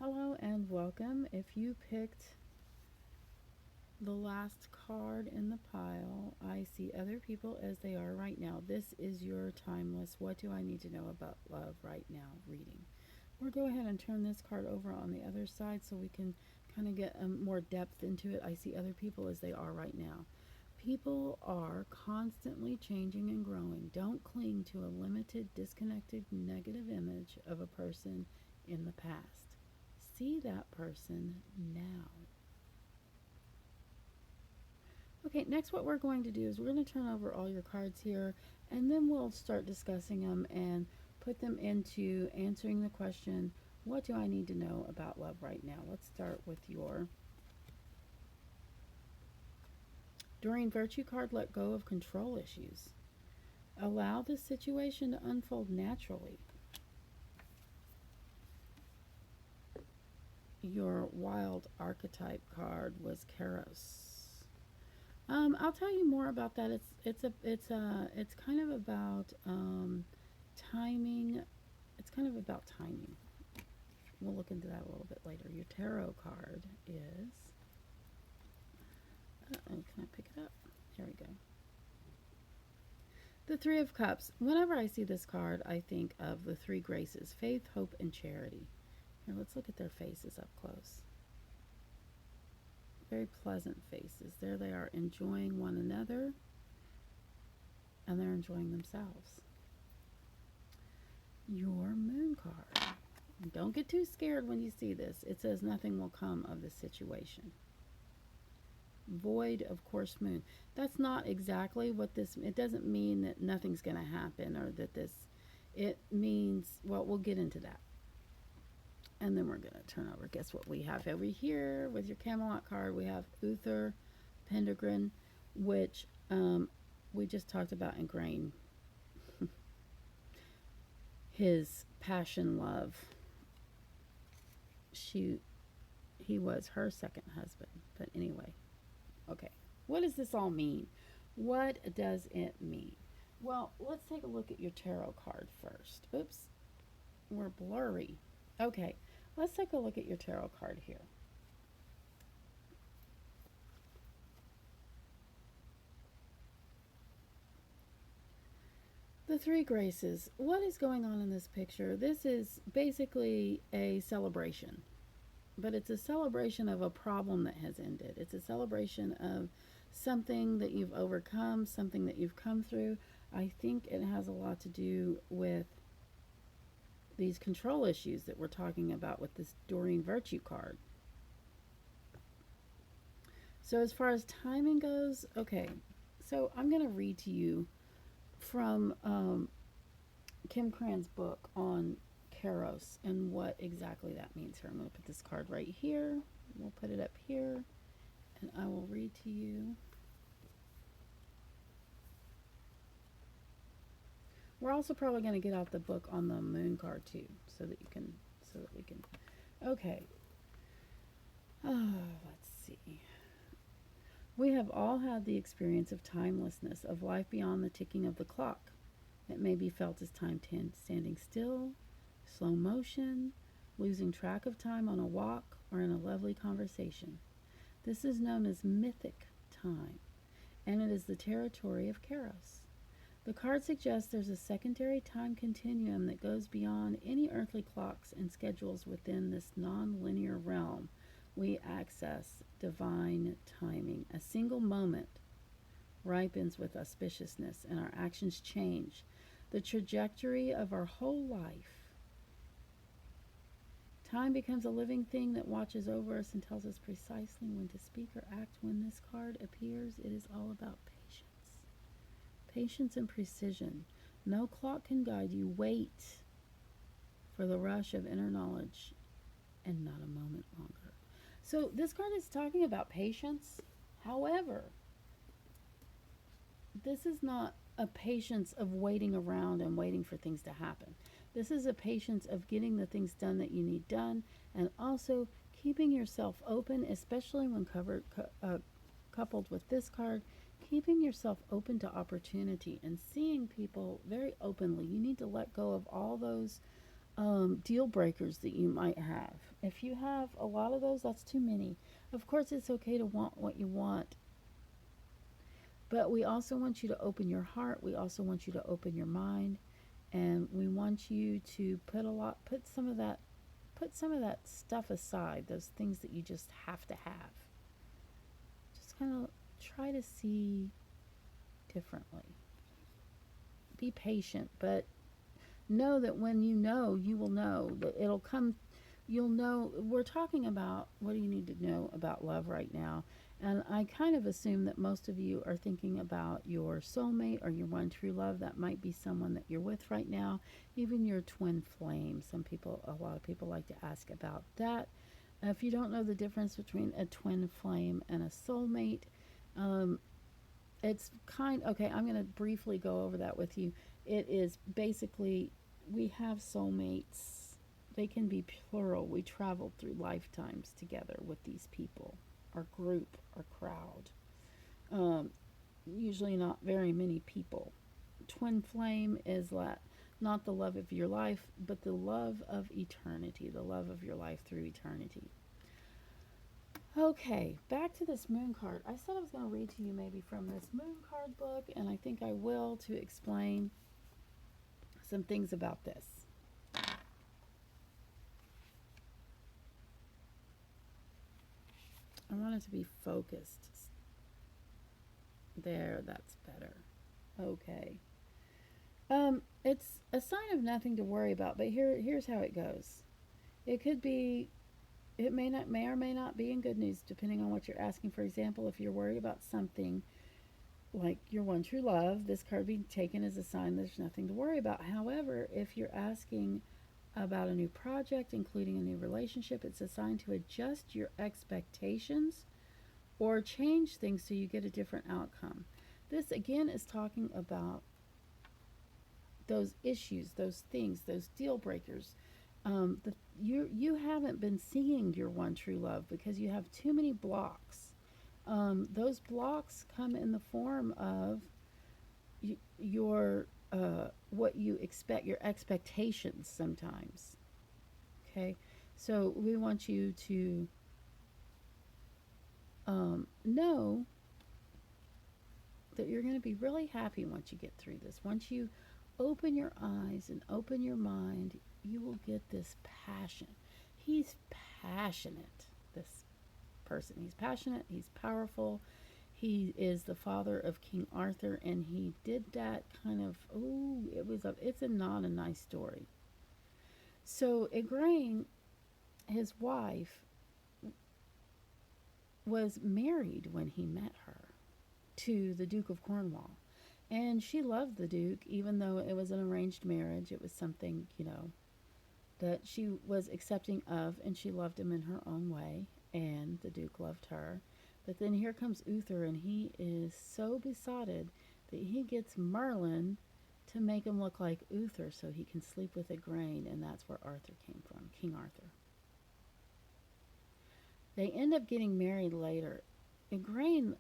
Hello and welcome. If you picked the last card in the pile, I see other people as they are right now. This is your timeless "What do I need to know about love right now" reading. We'll go ahead and turn this card over on the other side so we can kind of get more depth into it. I see other people as they are right now. People are constantly changing and growing. Don't cling to a limited, disconnected, negative image of a person in the past. See that person now. Okay, next what we're going to do is we're going to turn over all your cards here and then we'll start discussing them and put them into answering the question, what do I need to know about love right now? Let's start with your Doreen Virtue card, let go of control issues. Allow the situation to unfold naturally. Your Wild Archetype card was Keros. I'll tell you more about that. It's kind of about timing. It's kind of about timing. We'll look into that a little bit later. Your tarot card is. Can I pick it up? Here we go. The Three of Cups. Whenever I see this card, I think of the three graces: faith, hope, and charity. Here, let's look at their faces up close. Very pleasant faces. There they are, enjoying one another, and they're enjoying themselves. Your Moon card. Don't get too scared when you see this. It says nothing will come of this situation. Void, of course, Moon. That's not exactly what this, it doesn't mean that nothing's going to happen or that this, it means, well, we'll get into that. And then we're going to turn over. Guess what we have over here with your Camelot card? We have Uther Pendragon, which we just talked about in Grain. His passion love. He was her second husband. But anyway, okay. What does this all mean? What does it mean? Well, let's take a look at your tarot card first. Oops, we're blurry. Okay, let's take a look at your tarot card here. The Three Graces. What is going on in this picture? This is basically a celebration, but it's a celebration of a problem that has ended. It's a celebration of something that you've overcome, something that you've come through. I think it has a lot to do with these control issues that we're talking about with this Doreen Virtue card. So as far as timing goes, okay, so I'm going to read to you from Kim Cran's book on Keros and what exactly that means here. I'm going to put this card right here. We'll put it up here, and I will read to you. We're also probably going to get out the book on the Moon card too, so that we can. Okay. Let's see. We have all had the experience of timelessness, of life beyond the ticking of the clock. It may be felt as time standing still, slow motion, losing track of time on a walk or in a lovely conversation. This is known as mythic time, and it is the territory of Keros. The card suggests there's a secondary time continuum that goes beyond any earthly clocks and schedules within this non-linear realm. We access divine timing. A single moment ripens with auspiciousness, and our actions change the trajectory of our whole life. Time becomes a living thing that watches over us and tells us precisely when to speak or act. When this card appears, it is all about patience. Patience and precision. No clock can guide you. Wait for the rush of inner knowledge and not a moment longer. So this card is talking about patience. However, this is not a patience of waiting around and waiting for things to happen. This is a patience of getting the things done that you need done, and also keeping yourself open, especially when coupled with this card, keeping yourself open to opportunity and seeing people very openly. You need to let go of all those deal breakers that you might have. If you have a lot of those, that's too many. Of course, it's okay to want what you want, but we also want you to open your heart. We also want you to open your mind, and we want you to put some of that stuff aside, those things that you just have to have. Just kind of try to see differently. Be patient, but know that when you know, you will know that it'll come. You'll know. We're talking about what do you need to know about love right now. And I kind of assume that most of you are thinking about your soulmate or your one true love. That might be someone that you're with right now, even your twin flame. A lot of people like to ask about that. If you don't know the difference between a twin flame and a soulmate, um, okay, I'm going to briefly go over that with you. It is basically, we have soulmates. They can be plural. We traveled through lifetimes together with these people, our group, our crowd. Um, Usually not very many people. Twin flame is not the love of your life, but the love of eternity, the love of your life through eternity. Okay, back to this moon card. I said I was going to read to you maybe from this moon card book, and I think I will, to explain some things about this. I want it to be focused. There, that's better. Okay. It's a sign of nothing to worry about, but here's how it goes. It could be, it may or may not be in good news, depending on what you're asking. For example, if you're worried about something like your one true love, this card being taken as a sign there's nothing to worry about. However, if you're asking about a new project, including a new relationship, it's a sign to adjust your expectations or change things so you get a different outcome. This again is talking about those issues, those things, those deal breakers. You haven't been seeing your one true love because you have too many blocks. Those blocks come in the form of your what you expect, your expectations sometimes. Okay, so we want you to know that you're going to be really happy once you get through this. Once you open your eyes and open your mind, you will get this passion. He's passionate, this person. He's passionate, he's powerful. He is the father of King Arthur, and he did that kind of, it's not a nice story. So Igraine, his wife, was married when he met her to the Duke of Cornwall. And she loved the Duke, even though it was an arranged marriage. It was something, that she was accepting of, and she loved him in her own way, and the Duke loved her. But then here comes Uther, and he is so besotted that he gets Merlin to make him look like Uther so he can sleep with Igraine, and that's where Arthur came from, King Arthur. They end up getting married later. Igraine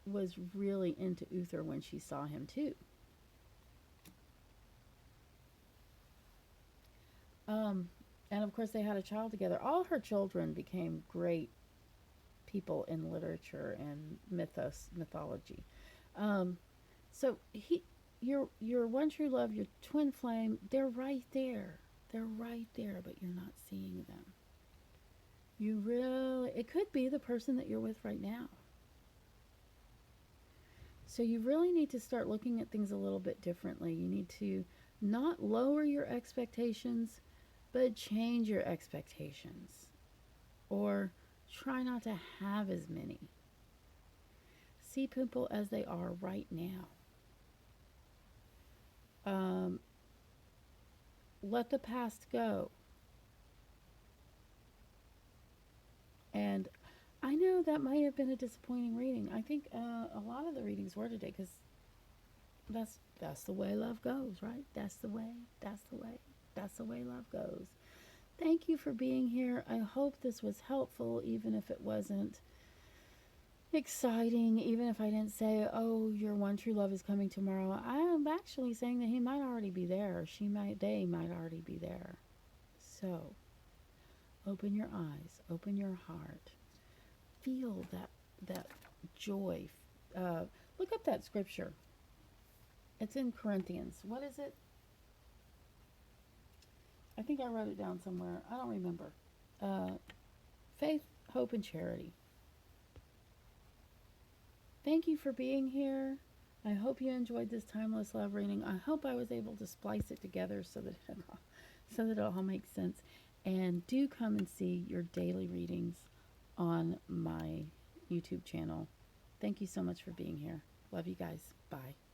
was really into Uther when she saw him too. And of course, they had a child together. All her children became great people in literature and mythology. Um, so your one true love, your twin flame, they're right there. They're right there, but you're not seeing them. It could be the person that you're with right now. So you really need to start looking at things a little bit differently. You need to not lower your expectations, but change your expectations. Or try not to have as many. See people as they are right now. Let the past go. And I know that might have been a disappointing reading. I think a lot of the readings were today because that's the way love goes, right? That's the way. That's the way. That's the way love goes. Thank you for being here. I hope this was helpful, even if it wasn't exciting, even if I didn't say, oh, your one true love is coming tomorrow. I'm actually saying that he might already be there. They might already be there. So, Open your eyes, open your heart. Feel that joy. Look up that scripture. It's in Corinthians. What is it? I think I wrote it down somewhere. I don't remember. Uh, Faith, hope, and charity. Thank you for being here. I hope you enjoyed this timeless love reading. I hope I was able to splice it together so that it all makes sense. And do come and see your daily readings on my YouTube channel. Thank you so much for being here. Love you guys. Bye.